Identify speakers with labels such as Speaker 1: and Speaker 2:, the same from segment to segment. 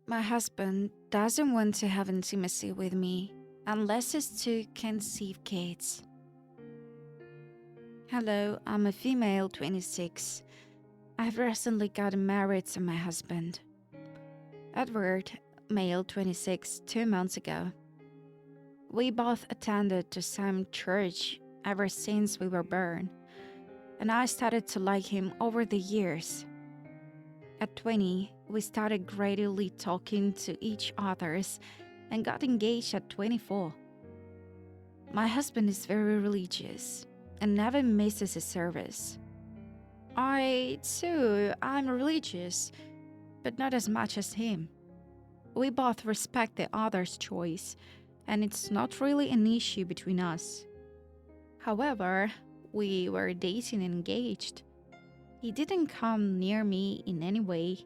Speaker 1: My husband doesn't want to have intimacy with me unless it's to conceive kids. Hello, I'm a female 26. I've recently gotten married to my husband. Edward, male 26, 2 months ago. We both attended the same church ever since we were born, and I started to like him over the years. At 20, we started gradually talking to each other's and got engaged at 24. My husband is very religious and never misses a service. I, too, I'm religious, but not as much as him. We both respect the other's choice, and it's not really an issue between us. However, we were dating and engaged. He didn't come near me in any way.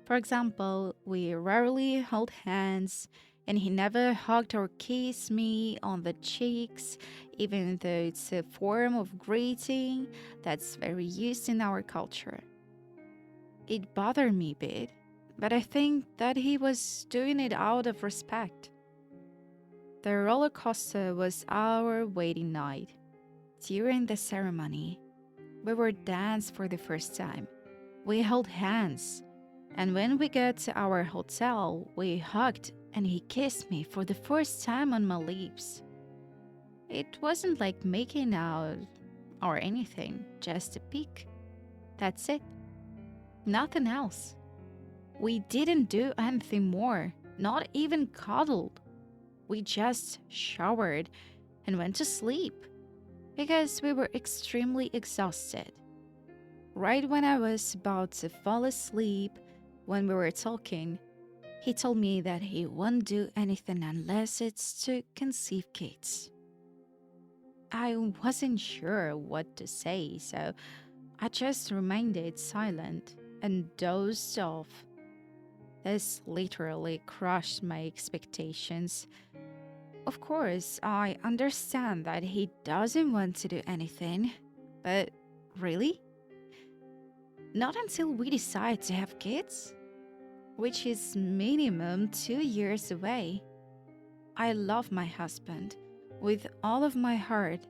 Speaker 1: For example, we rarely hold hands, and he never hugged or kissed me on the cheeks, even though it's a form of greeting that's very used in our culture. It bothered me a bit, but I think that he was doing it out of respect. The roller coaster was our wedding night. During the ceremony, we were danced for the first time. We held hands, and when we got to our hotel, we hugged and he kissed me for the first time on my lips. It wasn't like making out or anything, just a peek. That's it. Nothing else. We didn't do anything more, not even cuddled. We just showered and went to sleep because we were extremely exhausted. Right when I was about to fall asleep, when we were talking, he told me that he won't do anything unless it's to conceive kids. I wasn't sure what to say, so I just remained silent and dozed off. This literally crushed my expectations. Of course, I understand that he doesn't want to do anything, but really? Not until we decide to have kids, which is minimum 2 years away. I love my husband with all of my heart,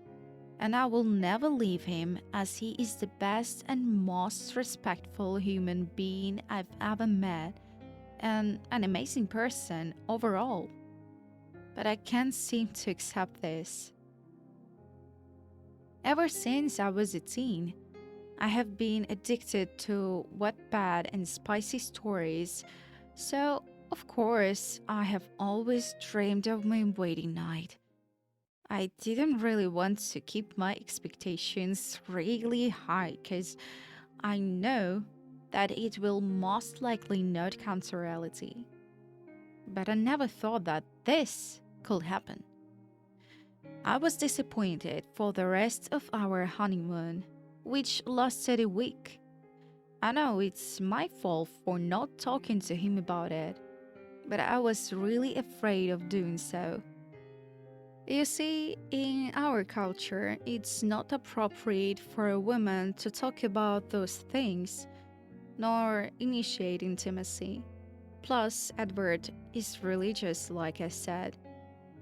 Speaker 1: and I will never leave him as he is the best and most respectful human being I've ever met and an amazing person overall. But I can't seem to accept this. Ever since I was a teen, I have been addicted to Wattpad and spicy stories, so of course I have always dreamed of my wedding night. I didn't really want to keep my expectations really high because I know that it will most likely not come to reality. But I never thought that this could happen. I was disappointed for the rest of our honeymoon, which lasted a week. I know it's my fault for not talking to him about it, but I was really afraid of doing so. You see, in our culture, it's not appropriate for a woman to talk about those things, nor initiate intimacy. Plus, Edward is religious, like I said,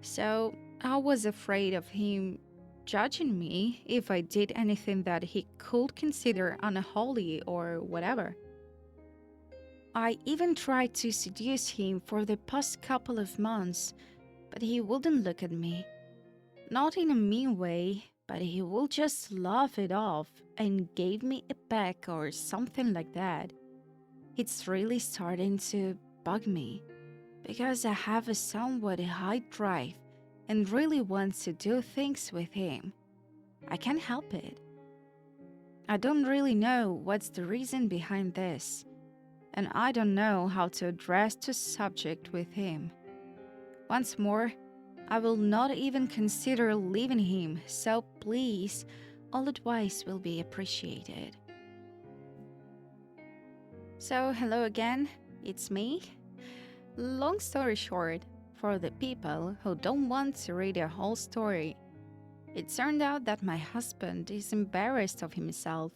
Speaker 1: so I was afraid of him judging me if I did anything that he could consider unholy or whatever. I even tried to seduce him for the past couple of months, but he wouldn't look at me. Not in a mean way, but he will just laugh it off and gave me a peck or something like that. It's really starting to bug me because I have a somewhat high drive and really want to do things with him. I can't help it. I don't really know what's the reason behind this, and I don't know how to address the subject with him. Once more, I will not even consider leaving him, so please, all advice will be appreciated. So, hello again, it's me. Long story short, for the people who don't want to read a whole story, it turned out that my husband is embarrassed of himself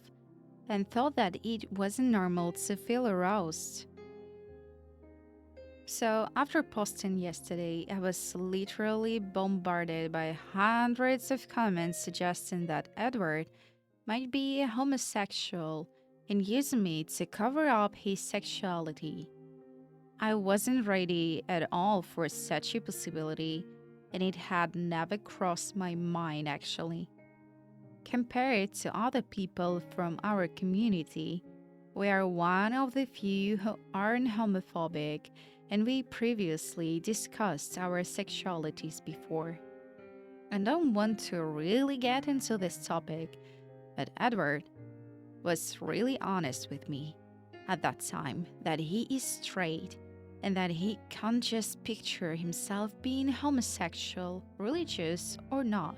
Speaker 1: and thought that it wasn't normal to feel aroused. So, after posting yesterday, I was literally bombarded by hundreds of comments suggesting that Edward might be a homosexual and using me to cover up his sexuality. I wasn't ready at all for such a possibility, and it had never crossed my mind actually. Compared to other people from our community, we are one of the few who aren't homophobic, and we previously discussed our sexualities before. I don't want to really get into this topic, but Edward was really honest with me at that time that he is straight and that he can't just picture himself being homosexual, religious or not.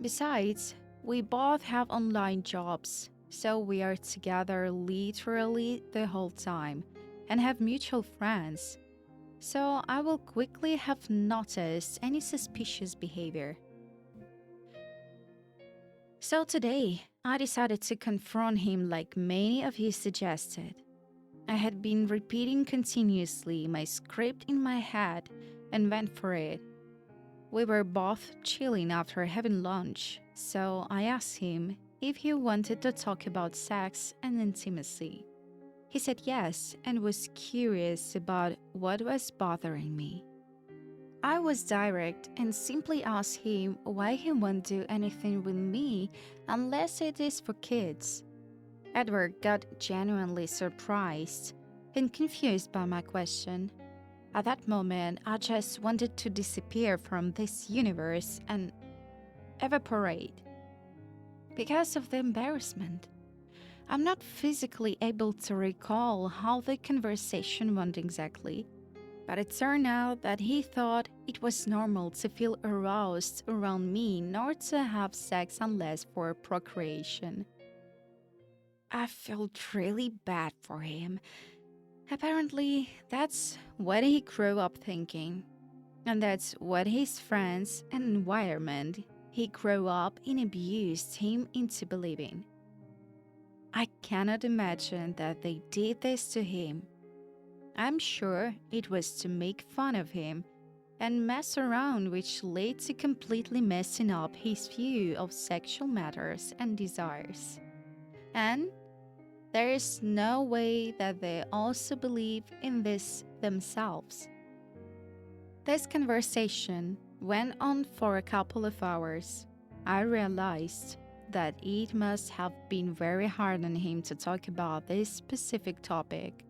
Speaker 1: Besides, we both have online jobs, so we are together literally the whole time and have mutual friends. So I will quickly have noticed any suspicious behavior. So today, I decided to confront him like many of you suggested. I had been repeating continuously my script in my head and went for it. We were both chilling after having lunch, so I asked him if he wanted to talk about sex and intimacy. He said yes and was curious about what was bothering me. I was direct and simply asked him why he won't do anything with me unless it is for kids. Edward got genuinely surprised and confused by my question. At that moment, I just wanted to disappear from this universe and evaporate because of the embarrassment. I'm not physically able to recall how the conversation went exactly, but it turned out that he thought it was normal to feel aroused around me nor to have sex unless for procreation. I felt really bad for him. Apparently, that's what he grew up thinking. And that's what his friends and environment he grew up in abused him into believing. I cannot imagine that they did this to him. I'm sure it was to make fun of him and mess around, which led to completely messing up his view of sexual matters and desires. And there is no way that they also believe in this themselves. This conversation went on for a couple of hours. I realized that it must have been very hard on him to talk about this specific topic.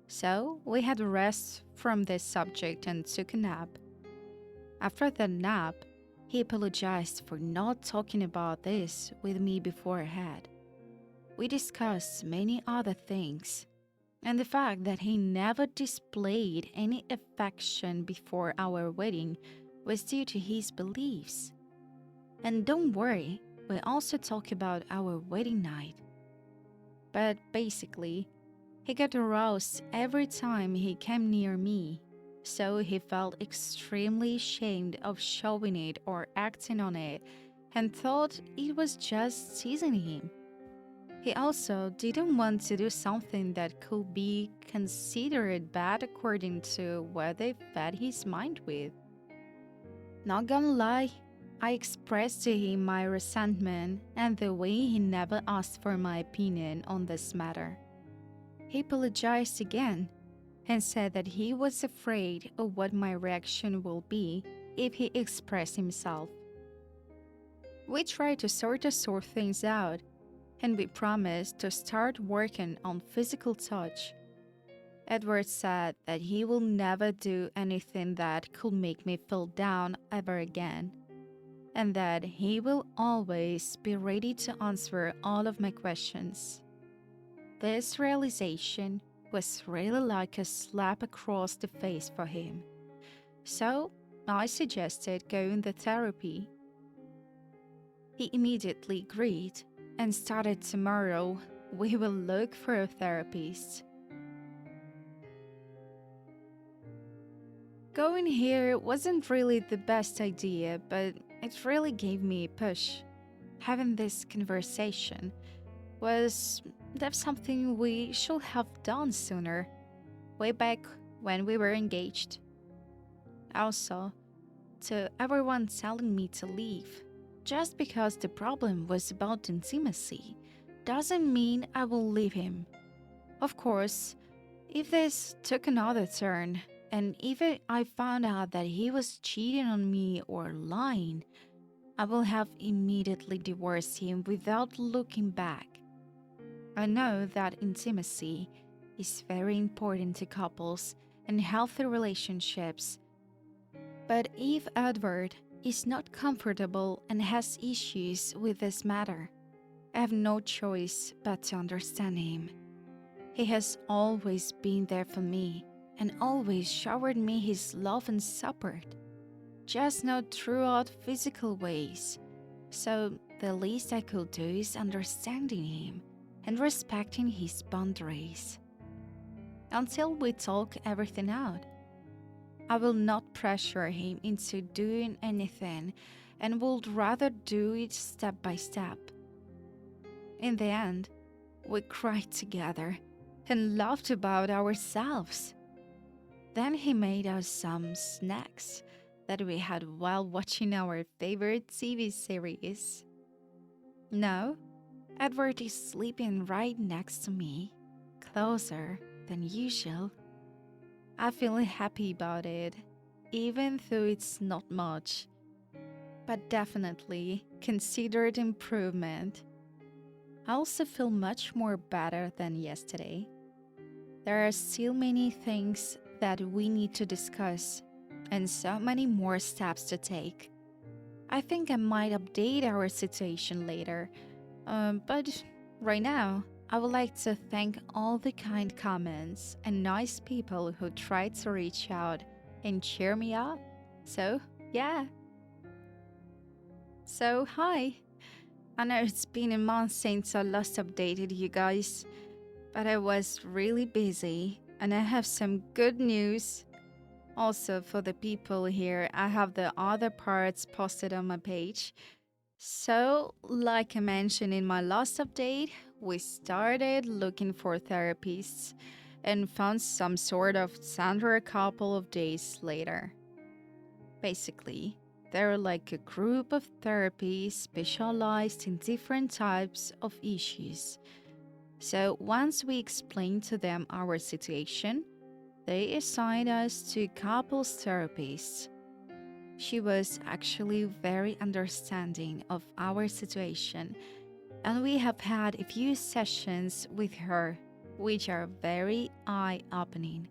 Speaker 1: So we had a rest from this subject and took a nap. After the nap, he apologized for not talking about this with me beforehand. We discussed many other things, and the fact that he never displayed any affection before our wedding was due to his beliefs. And don't worry, we also talk about our wedding night. But basically, he got aroused every time he came near me, so he felt extremely ashamed of showing it or acting on it and thought it was just teasing him. He also didn't want to do something that could be considered bad according to what they fed his mind with. Not gonna lie, I expressed to him my resentment and the way he never asked for my opinion on this matter. He apologized again and said that he was afraid of what my reaction will be if he expressed himself. We tried to sort things out, and we promised to start working on physical touch. Edward said that he will never do anything that could make me feel down ever again, and that he will always be ready to answer all of my questions. This realization was really like a slap across the face for him. So I suggested going to therapy. He immediately agreed and started tomorrow. We will look for a therapist. Going here wasn't really the best idea, but it really gave me a push. Having this conversation was that's something we should have done sooner, way back when we were engaged. Also, to everyone telling me to leave, just because the problem was about intimacy, doesn't mean I will leave him. Of course, if this took another turn, and if I found out that he was cheating on me or lying, I will have immediately divorced him without looking back. I know that intimacy is very important to couples and healthy relationships, but if Edward is not comfortable and has issues with this matter, I have no choice but to understand him. He has always been there for me and always showered me his love and support, just not throughout physical ways. So the least I could do is understanding him and respecting his boundaries. Until we talk everything out, I will not pressure him into doing anything and would rather do it step by step. In the end, we cried together and laughed about ourselves. Then he made us some snacks that we had while watching our favorite TV series. Now, Edward is sleeping right next to me, closer than usual. I feel happy about it, even though it's not much, but definitely considered improvement. I also feel much more better than yesterday. There are still many things that we need to discuss, and so many more steps to take. I think I might update our situation later, but right now, I would like to thank all the kind comments and nice people who tried to reach out and cheer me up. So, yeah. So, hi. I know it's been a month since I last updated you guys, but I was really busy and I have some good news. Also, for the people here, I have the other parts posted on my page. So, like I mentioned in my last update, we started looking for therapists and found some sort of center a couple of days later. Basically, they're like a group of therapies specialized in different types of issues. So, once we explained to them our situation, they assigned us to couples therapists. She was actually very understanding of our situation, and we have had a few sessions with her, which are very eye-opening.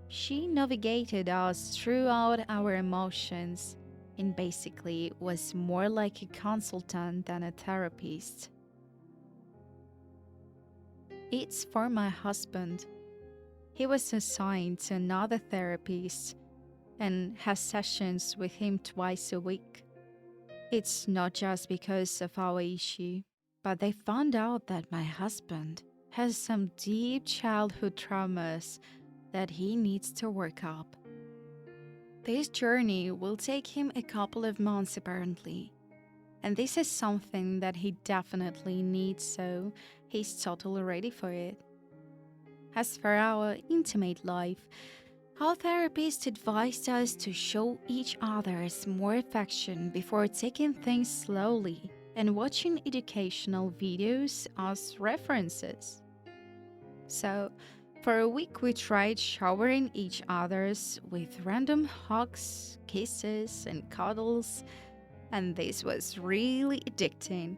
Speaker 1: She navigated us throughout our emotions and basically was more like a consultant than a therapist. It's for my husband. He was assigned to another therapist and has sessions with him twice a week. It's not just because of our issue, but they found out that my husband has some deep childhood traumas that he needs to work up. This journey will take him a couple of months apparently, and this is something that he definitely needs, so he's totally ready for it. As for our intimate life, our therapist advised us to show each other more affection before taking things slowly and watching educational videos as references. So, for a week we tried showering each other's with random hugs, kisses, and cuddles, and this was really addicting.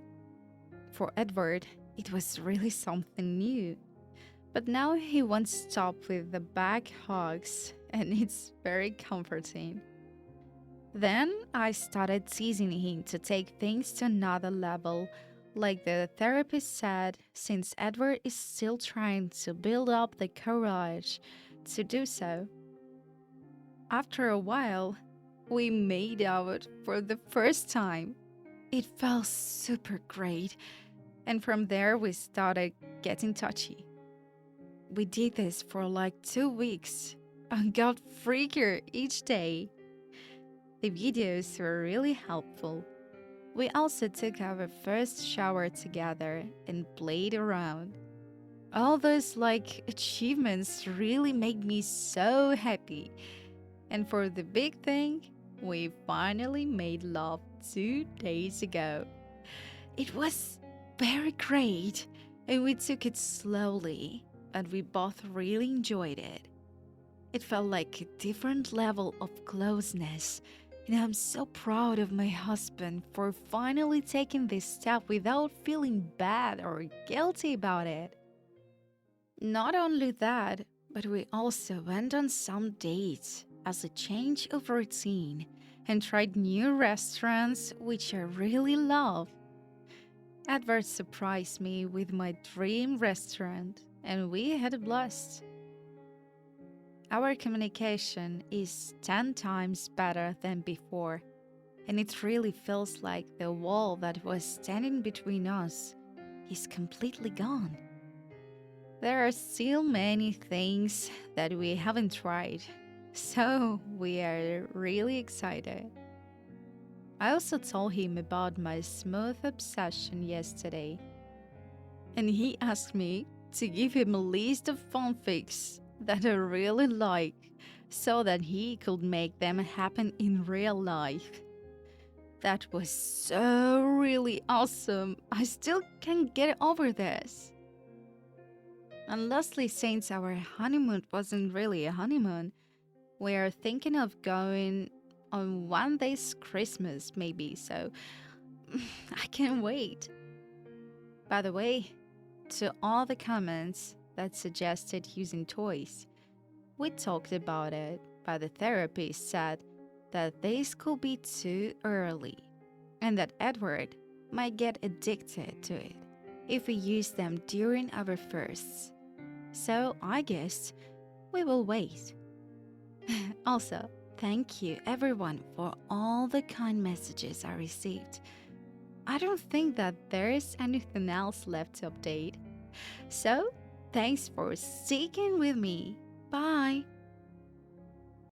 Speaker 1: For Edward, it was really something new. But now he won't stop with the back hugs, and it's very comforting. Then I started teasing him to take things to another level, like the therapist said, since Edward is still trying to build up the courage to do so. After a while, we made out for the first time. It felt super great, and from there we started getting touchy. We did this for like 2 weeks and got freakier each day. The videos were really helpful. We also took our first shower together and played around. All those achievements really make me so happy. And for the big thing, we finally made love 2 days ago. It was very great, and we took it slowly, and we both really enjoyed it. It felt like a different level of closeness, and I'm so proud of my husband for finally taking this step without feeling bad or guilty about it. Not only that, but we also went on some dates as a change of routine and tried new restaurants, which I really love. Edward surprised me with my dream restaurant, and we had a blast. Our communication is 10 times better than before, and it really feels like the wall that was standing between us is completely gone. There are still many things that we haven't tried, so we are really excited. I also told him about my smooth obsession yesterday, and he asked me to give him a list of fanfics that I really like so that he could make them happen in real life. That was so really awesome. I still can't get over this. And lastly, since our honeymoon wasn't really a honeymoon, we are thinking of going on one day's Christmas, maybe, so I can't wait. By the way, to all the comments that suggested using toys, we talked about it, but the therapist said that this could be too early and that Edward might get addicted to it if we use them during our firsts. So I guess we will wait. Also, thank you everyone for all the kind messages I received. I don't think that there is anything else left to update. So, thanks for sticking with me. Bye.